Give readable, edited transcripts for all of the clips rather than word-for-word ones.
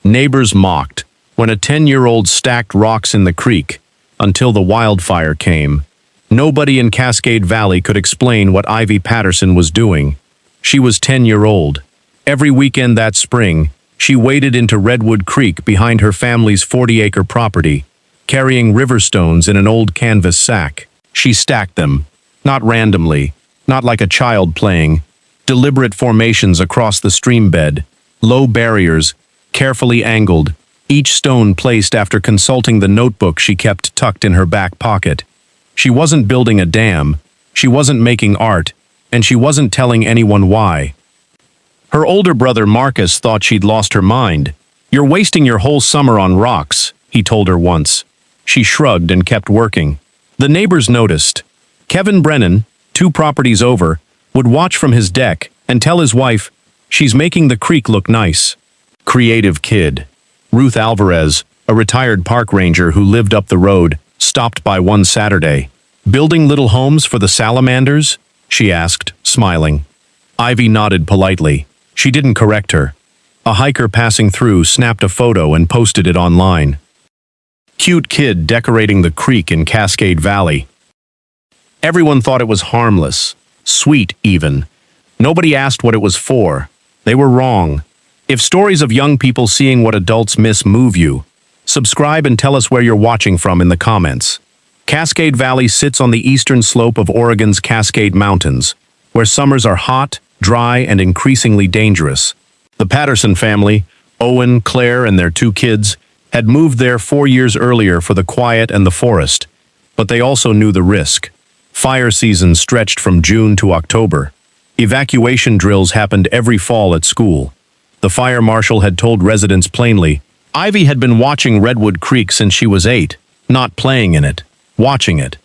Neighbors mocked when a 10-year-old stacked rocks in the creek until the wildfire came. Nobody in Cascade Valley could explain what Ivy Patterson was doing. She was 10-year-old. Every weekend that spring, she waded into Redwood Creek behind her family's 40-acre property, carrying river stones in an old canvas sack. She stacked them, not randomly, not like a child playing, deliberate formations across the stream bed, low barriers, carefully angled, each stone placed after consulting the notebook she kept tucked in her back pocket. She wasn't building a dam, she wasn't making art, and she wasn't telling anyone why. Her older brother Marcus thought she'd lost her mind. "You're wasting your whole summer on rocks," he told her once. She shrugged and kept working. The neighbors noticed. Kevin Brennan, 2 properties over, would watch from his deck and tell his wife, "She's making the creek look nice." Creative kid. Ruth Alvarez, a retired park ranger who lived up the road, stopped by one Saturday. "Building little homes for the salamanders?" she asked, smiling. Ivy nodded politely. She didn't correct her. A hiker passing through snapped a photo and posted it online. Cute kid decorating the creek in Cascade Valley. Everyone thought it was harmless, sweet even. Nobody asked what it was for. They were wrong. If stories of young people seeing what adults miss move you, subscribe and tell us where you're watching from in the comments. Cascade Valley sits on the eastern slope of Oregon's Cascade Mountains, where summers are hot, dry, and increasingly dangerous. The Patterson family, Owen, Claire, and their 2 kids, had moved there 4 years earlier for the quiet and the forest, but they also knew the risk. Fire season stretched from June to October. Evacuation drills happened every fall at school. The fire marshal had told residents plainly, Ivy had been watching Redwood Creek since she was 8, not playing in it, watching it.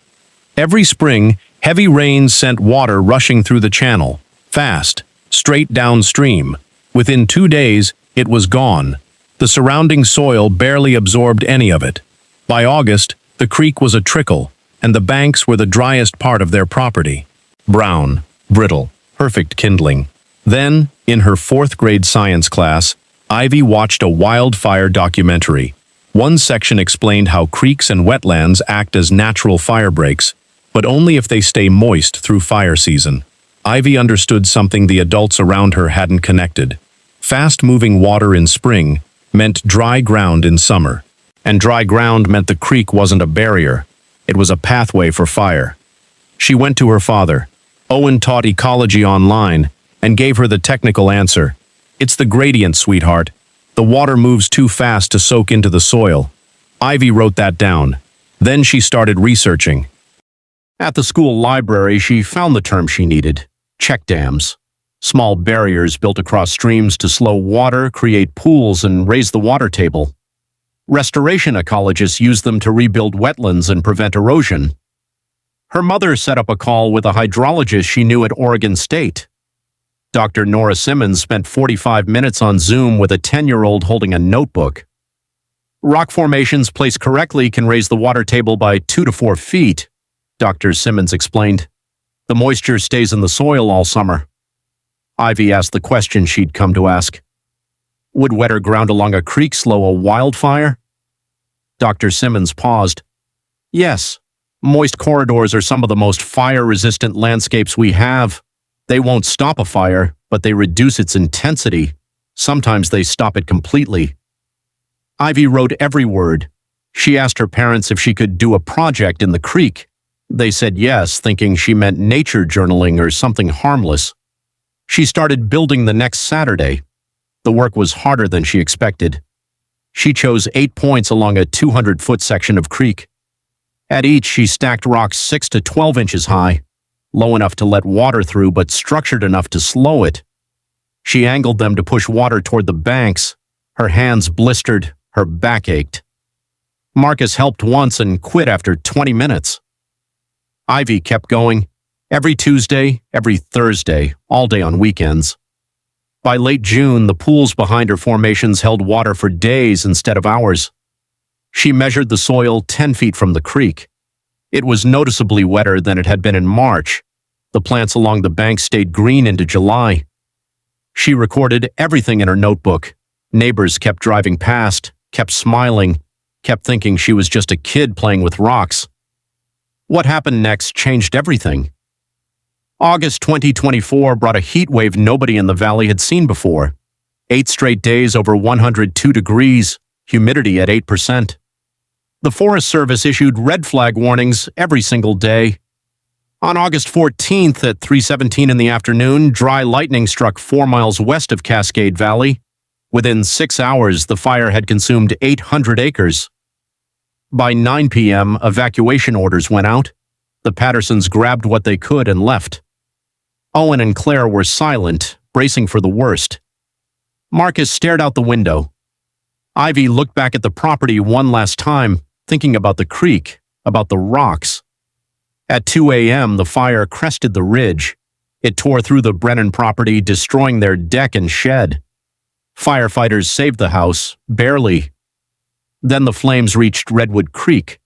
Every spring, heavy rains sent water rushing through the channel, fast, straight downstream. Within 2 days, it was gone. The surrounding soil barely absorbed any of it. By August, the creek was a trickle, and the banks were the driest part of their property. Brown, brittle, perfect kindling. Then, in her 4th grade science class, Ivy watched a wildfire documentary. One section explained how creeks and wetlands act as natural fire breaks, but only if they stay moist through fire season. Ivy understood something the adults around her hadn't connected. Fast-moving water in spring meant dry ground in summer, and dry ground meant the creek wasn't a barrier. It was a pathway for fire. She went to her father. Owen taught ecology online and gave her the technical answer. "It's the gradient, sweetheart. The water moves too fast to soak into the soil." Ivy wrote that down. Then she started researching. At the school library, she found the term she needed: check dams. Small barriers built across streams to slow water, create pools, and raise the water table. Restoration ecologists use them to rebuild wetlands and prevent erosion. Her mother set up a call with a hydrologist she knew at Oregon State. Dr. Nora Simmons spent 45 minutes on Zoom with a 10-year-old holding a notebook. Rock formations placed correctly can raise the water table by 2 to 4 feet, Dr. Simmons explained. The moisture stays in the soil all summer. Ivy asked the question she'd come to ask. Would wetter ground along a creek slow a wildfire? Dr. Simmons paused. Yes, moist corridors are some of the most fire-resistant landscapes we have. They won't stop a fire, but they reduce its intensity. Sometimes they stop it completely. Ivy wrote every word. She asked her parents if she could do a project in the creek. They said yes, thinking she meant nature journaling or something harmless. She started building the next Saturday. The work was harder than she expected. She chose 8 points along a 200-foot section of creek. At each, she stacked rocks 6 to 12 inches high, low enough to let water through but structured enough to slow it. She angled them to push water toward the banks. Her hands blistered, her back ached. Marcus helped once and quit after 20 minutes. Ivy kept going, every Tuesday, every Thursday, all day on weekends. By late June, the pools behind her formations held water for days instead of hours. She measured the soil 10 feet from the creek. It was noticeably wetter than it had been in March. The plants along the bank stayed green into July. She recorded everything in her notebook, Neighbors kept driving past, kept smiling, kept thinking she was just a kid playing with rocks. What happened next changed everything. August 2024 brought a heat wave nobody in the valley had seen before. 8 straight days over 102 degrees, humidity at 8%. The Forest Service issued red flag warnings every single day. On August 14th at 3:17 in the afternoon, dry lightning struck 4 miles west of Cascade Valley. Within 6 hours, the fire had consumed 800 acres. By 9 p.m., evacuation orders went out. The Pattersons grabbed what they could and left. Owen and Claire were silent, bracing for the worst. Marcus stared out the window. Ivy looked back at the property one last time, thinking about the creek, about the rocks. At 2 a.m., the fire crested the ridge. It tore through the Brennan property, destroying their deck and shed. Firefighters saved the house, barely. Then the flames reached Redwood Creek.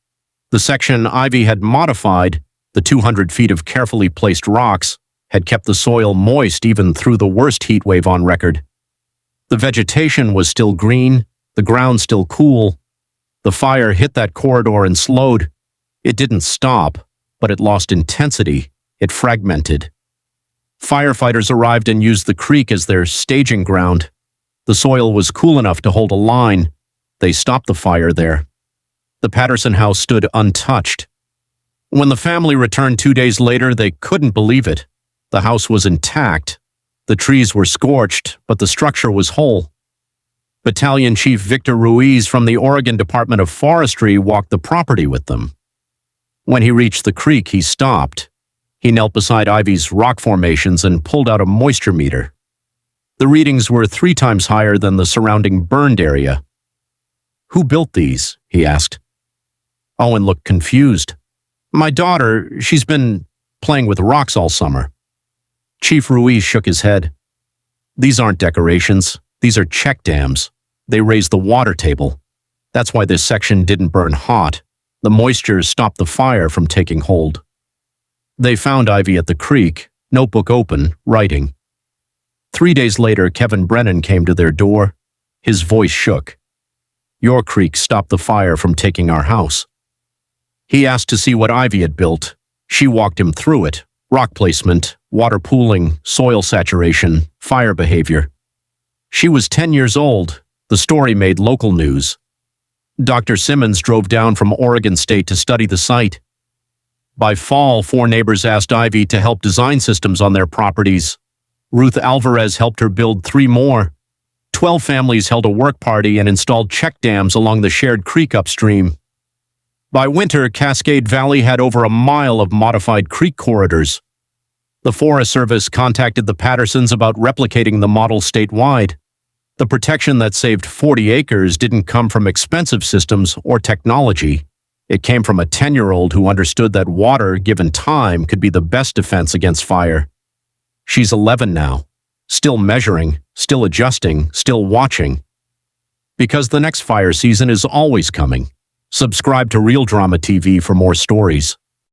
The section Ivy had modified, the 200 feet of carefully placed rocks, had kept the soil moist even through the worst heat wave on record. The vegetation was still green, the ground still cool. The fire hit that corridor and slowed. It didn't stop, but it lost intensity. It fragmented. Firefighters arrived and used the creek as their staging ground. The soil was cool enough to hold a line. They stopped the fire there. The Patterson house stood untouched. When the family returned 2 days later, they couldn't believe it. The house was intact. The trees were scorched, but the structure was whole. Battalion Chief Victor Ruiz from the Oregon Department of Forestry walked the property with them. When he reached the creek, he stopped. He knelt beside Ivy's rock formations and pulled out a moisture meter. The readings were 3 times higher than the surrounding burned area. "Who built these?" he asked. Owen looked confused. "My daughter, she's been playing with rocks all summer." Chief Ruiz shook his head. "These aren't decorations. These are check dams. They raise the water table. That's why this section didn't burn hot. The moisture stopped the fire from taking hold." They found Ivy at the creek, notebook open, writing. 3 days later, Kevin Brennan came to their door. His voice shook. "Your creek stopped the fire from taking our house." He asked to see what Ivy had built. She walked him through it. Rock placement, water pooling, soil saturation, fire behavior. She was 10 years old. The story made local news. Dr. Simmons drove down from Oregon State to study the site. By fall, 4 neighbors asked Ivy to help design systems on their properties. Ruth Alvarez helped her build 3 more. 12 families held a work party and installed check dams along the shared creek upstream. By winter, Cascade Valley had over a mile of modified creek corridors. The Forest Service contacted the Pattersons about replicating the model statewide. The protection that saved 40 acres didn't come from expensive systems or technology. It came from a 10-year-old who understood that water, given time, could be the best defense against fire. She's 11 now, still measuring, still adjusting, still watching. Because the next fire season is always coming. Subscribe to Real Drama TV for more stories.